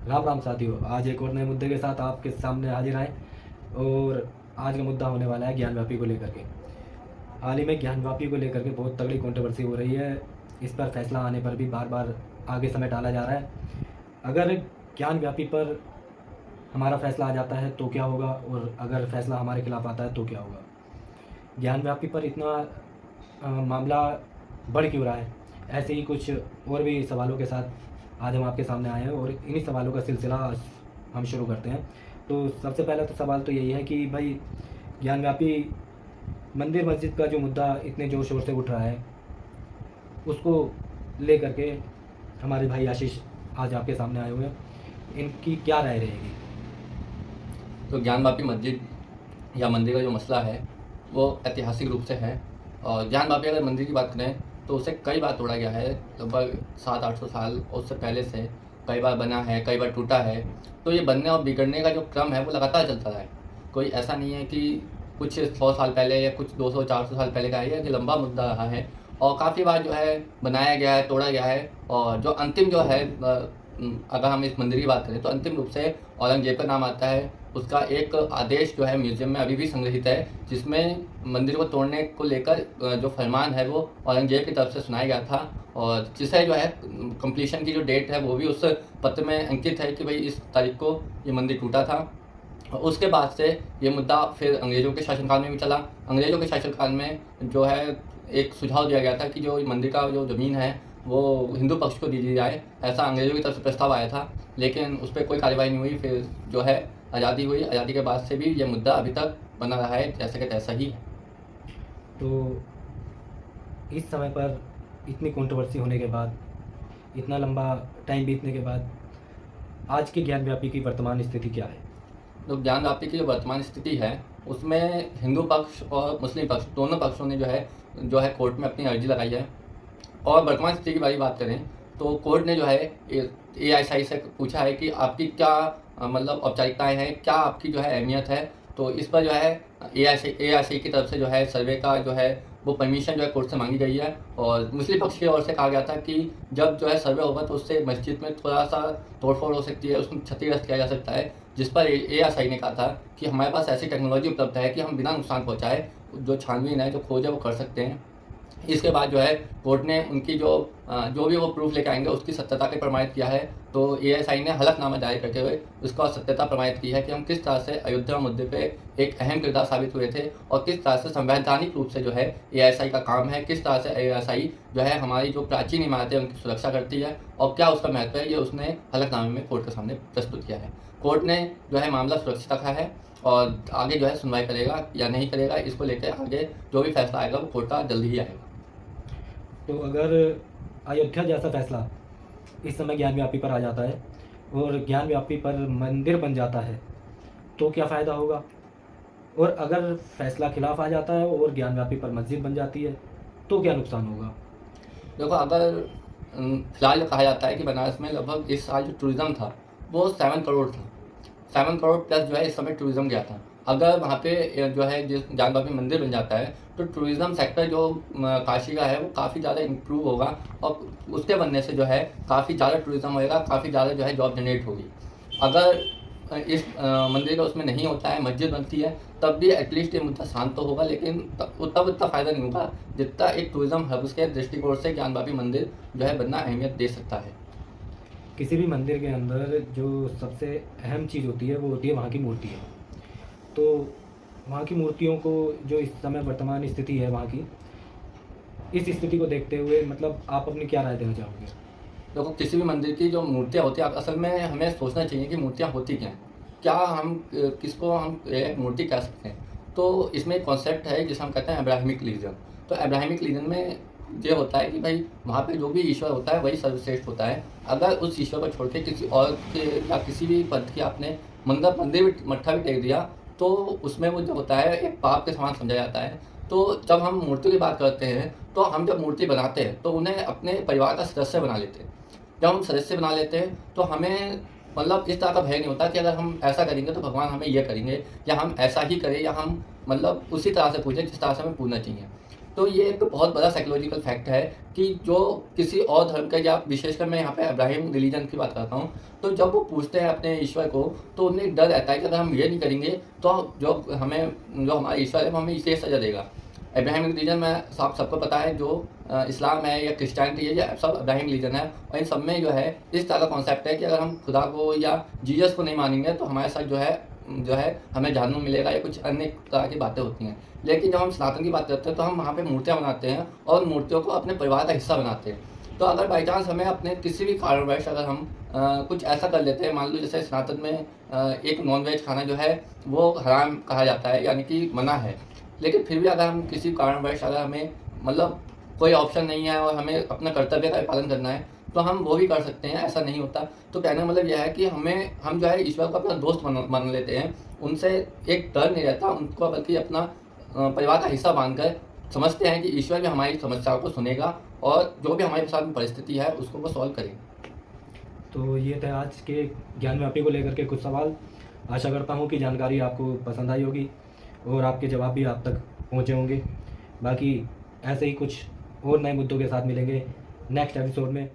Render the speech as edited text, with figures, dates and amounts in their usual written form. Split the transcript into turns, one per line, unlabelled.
राम राम साथियों, आज एक और नए मुद्दे के साथ आपके सामने हाजिर आए। और आज का मुद्दा होने वाला है ज्ञानव्यापी को लेकर के। हाल ही में ज्ञानव्यापी को लेकर के बहुत तगड़ी कंट्रोवर्सी हो रही है। इस पर फैसला आने पर भी बार बार आगे समय टाला जा रहा है। अगर ज्ञानव्यापी पर हमारा फैसला आ जाता है तो क्या होगा, और अगर फैसला हमारे खिलाफ आता है तो क्या होगा। ज्ञानव्यापी पर इतना मामला बढ़ क्यों रहा है, ऐसे ही कुछ और भी सवालों के साथ आज हम आपके सामने आए हैं और इन्हीं सवालों का सिलसिला आज हम शुरू करते हैं। तो सबसे पहला तो सवाल तो यही है कि भाई, ज्ञानव्यापी मंदिर मस्जिद का जो मुद्दा इतने ज़ोर शोर से उठ रहा है, उसको लेकर के हमारे भाई आशीष आज आपके सामने आए हुए हैं। इनकी क्या राय रहेगी?
तो ज्ञानवापी मस्जिद या मंदिर का जो मसला है वो ऐतिहासिक रूप से है। और ज्ञानवापी अगर मंदिर की बात करें तो उसे कई बार तोड़ा गया है, लगभग 700-800 साल उससे पहले से कई बार बना है, कई बार टूटा है। तो ये बनने और बिगड़ने का जो क्रम है वो लगातार चलता रहा है। कोई ऐसा नहीं है कि कुछ 100 साल पहले या कुछ 200-400 साल पहले का है, ये लंबा मुद्दा रहा है। और काफ़ी बार जो है बनाया गया है, तोड़ा गया है। और जो अंतिम जो है अगर हम इस मंदिर की बात करें तो अंतिम रूप से औरंगजेब का नाम आता है। उसका एक आदेश जो है म्यूज़ियम में अभी भी संग्रहित है, जिसमें मंदिर को तोड़ने को लेकर जो फरमान है वो औरंगजेब की तरफ से सुनाया गया था। और जिसे जो है कंप्लीशन की जो डेट है वो भी उस पत्र में अंकित है कि भाई इस तारीख को ये मंदिर टूटा था। और उसके बाद से ये मुद्दा फिर अंग्रेज़ों के शासनकाल में भी चला। अंग्रेज़ों के शासनकाल में जो है एक सुझाव दिया गया था कि जो मंदिर का जो ज़मीन है वो हिंदू पक्ष को दी दी जाए, ऐसा अंग्रेज़ों की तरफ से प्रस्ताव आया था। लेकिन उस पर कोई कार्रवाई नहीं हुई। फिर जो है आज़ादी हुई, आज़ादी के बाद से भी ये मुद्दा अभी तक बना रहा है, जैसे कि तैसा ही है।
तो इस समय पर इतनी कंट्रोवर्सी होने के बाद, इतना लंबा टाइम बीतने के बाद, आज के ज्ञानव्यापी की वर्तमान स्थिति क्या है?
तो ज्ञानव्यापी की जो वर्तमान स्थिति है उसमें हिंदू पक्ष और मुस्लिम पक्ष दोनों पक्षों ने जो है कोर्ट में अपनी अर्जी लगाई है। और वर्तमान स्थिति की बात करें तो कोर्ट ने जो है एएसआई से पूछा है कि आपकी क्या मतलब औपचारिकताएं हैं, क्या आपकी जो है अहमियत है। तो इस पर जो है एएसआई की तरफ से जो है सर्वे का जो है वो परमिशन जो है कोर्ट से मांगी गई है। और मुस्लिम पक्ष की ओर से कहा गया था कि जब जो है सर्वे होगा तो उससे मस्जिद में थोड़ा सा तोड़फोड़ हो सकती है, उसमें क्षतिग्रस्त किया जा सकता है। जिस पर एएसआई ने कहा था कि हमारे पास ऐसी टेक्नोलॉजी उपलब्ध है कि हम बिना नुकसान पहुँचाए जो छानबीन है, जो खोज है वो कर सकते हैं। इसके बाद जो है कोर्ट ने उनकी जो भी वो प्रूफ लेकर आएंगे उसकी सत्यता के प्रमाणित किया है। तो एएसआई ने हलफनामा जारी करते हुए उसका सत्यता प्रमाणित की है कि हम किस तरह से अयोध्या मुद्दे पे एक अहम किरदार साबित हुए थे और किस तरह से संवैधानिक रूप से जो है एएसआई का काम है, किस तरह से एएसआई जो है हमारी जो प्राचीन इमारतें उनकी सुरक्षा करती है और क्या उसका महत्व है, ये उसने हलफनामे में कोर्ट के सामने प्रस्तुत किया है। कोर्ट ने जो है मामला सुरक्षित रखा है और आगे जो है सुनवाई करेगा या नहीं करेगा, इसको लेकर आगे जो भी फैसला आएगा वो कोर्ट का जल्दी ही आएगा।
तो अगर अयोध्या जैसा फैसला इस समय ज्ञानव्यापी पर आ जाता है और ज्ञानव्यापी पर मंदिर बन जाता है तो क्या फ़ायदा होगा? और अगर फैसला खिलाफ आ जाता है और ज्ञानव्यापी पर मस्जिद बन जाती है तो क्या नुकसान होगा?
देखो, अगर फिलहाल जो कहा जाता है कि बनारस में लगभग इस साल जो टूरिज़्म था वो 7 करोड़ था। 7 करोड़ प्लस जो है इस समय टूरिज़्म गया था। अगर वहाँ पे जो है जिस ज्ञानवापी मंदिर बन जाता है तो टूरिज़्म सेक्टर जो काशी का है वो काफ़ी ज़्यादा इम्प्रूव होगा। और उसके बनने से जो है काफ़ी ज़्यादा टूरिज़्म होएगा, काफ़ी ज़्यादा जो है जॉब जनरेट होगी। अगर इस मंदिर का उसमें नहीं होता है, मस्जिद बनती है, तब भी एटलीस्ट ये मुद्दा शांत तो होगा, लेकिन तब उतना फ़ायदा नहीं होगा जितना एक टूरिज़्म हब के दृष्टिकोण से ज्ञानवापी मंदिर जो है बनना अहमियत दे सकता है।
किसी भी मंदिर के अंदर जो सबसे अहम चीज़ होती है वो होती है वहाँ की मूर्तियाँ। तो वहाँ की मूर्तियों को, जो इस समय वर्तमान स्थिति है वहाँ की, इस स्थिति को देखते हुए मतलब आप अपनी क्या राय देना चाहोगे?
देखो, किसी भी मंदिर की जो मूर्तियाँ होती हैं, असल में हमें सोचना चाहिए कि मूर्तियाँ होती क्या हैं? क्या हम किसको हम एक मूर्ति कह सकते हैं? तो इसमें एक कॉन्सेप्ट है जिसे हम कहते हैं अब्राहमिक रिलीजन। तो अब्राहमिक रिलीजन में ये होता है कि भाई वहाँ पे जो भी ईश्वर होता है वही सर्वश्रेष्ठ होता है। अगर उस ईश्वर को छोड़ के किसी और के या किसी भी पंथ की आपने मंदिर भी मट्ठा भी टेक दिया तो उसमें वो जो होता है एक पाप के समान समझा जाता है। तो जब हम मूर्ति की बात करते हैं तो हम जब मूर्ति बनाते हैं तो उन्हें अपने परिवार का सदस्य बना लेते हैं। जब हम सदस्य बना लेते हैं तो हमें मतलब इस तरह का भय नहीं होता कि अगर हम ऐसा करेंगे तो भगवान हमें ये करेंगे, या हम ऐसा ही करें, या हम मतलब उसी तरह से पूजें जिस तरह से हमें पूजना चाहिए। तो ये एक बहुत बड़ा साइकोलॉजिकल फैक्ट है कि जो किसी और धर्म का, या विशेषकर मैं यहाँ पे अब्राहिम रिलीजन की बात करता हूँ, तो जब वो पूछते हैं अपने ईश्वर को तो उन्हें डर रहता है कि अगर हम ये नहीं करेंगे तो जो हमारा ईश्वर है वो हमें इसे सजा देगा। अब्राहिम रिलीजन में सबको पता है, जो इस्लाम है या क्रिश्चियनिटी है, ये सब अब्राहिम रिलीजन है, और इन सब में जो है इस तरह का कॉन्सेप्ट है कि अगर हम खुदा को या जीसस को नहीं मानेंगे तो हमारे साथ जो है हमें जहन्नुम मिलेगा, या कुछ अन्य तरह की बातें होती हैं। लेकिन जब हम सनातन की बात करते हैं तो हम वहाँ पे मूर्तियाँ बनाते हैं और मूर्तियों को अपने परिवार का हिस्सा बनाते हैं। तो अगर बाई चांस हमें अपने किसी भी कारणवश अगर हम कुछ ऐसा कर लेते हैं, मान लो जैसे सनातन में एक नॉनवेज खाना जो है वो हराम कहा जाता है, यानी कि मना है, लेकिन फिर भी अगर हम किसी कारणवश अगर हमें मतलब कोई ऑप्शन नहीं है और हमें अपना कर्तव्य का पालन करना है तो हम वो भी कर सकते हैं, ऐसा नहीं होता। तो कहने का मतलब यह है कि हम जो है ईश्वर को अपना दोस्त मान लेते हैं, उनसे एक डर नहीं रहता उनको, बल्कि अपना परिवार का हिस्सा मानकर समझते हैं कि ईश्वर भी हमारी समस्याओं को सुनेगा और जो भी हमारे साथ में परिस्थिति है उसको वो सॉल्व करेगा।
तो ये थे आज के ज्ञानव्यापी को लेकर के कुछ सवाल। आशा करता हूँ कि जानकारी आपको पसंद आई होगी और आपके जवाब भी आप तक पहुँचे होंगे। बाकी ऐसे ही कुछ और नए मुद्दों के साथ मिलेंगे नेक्स्ट एपिसोड में।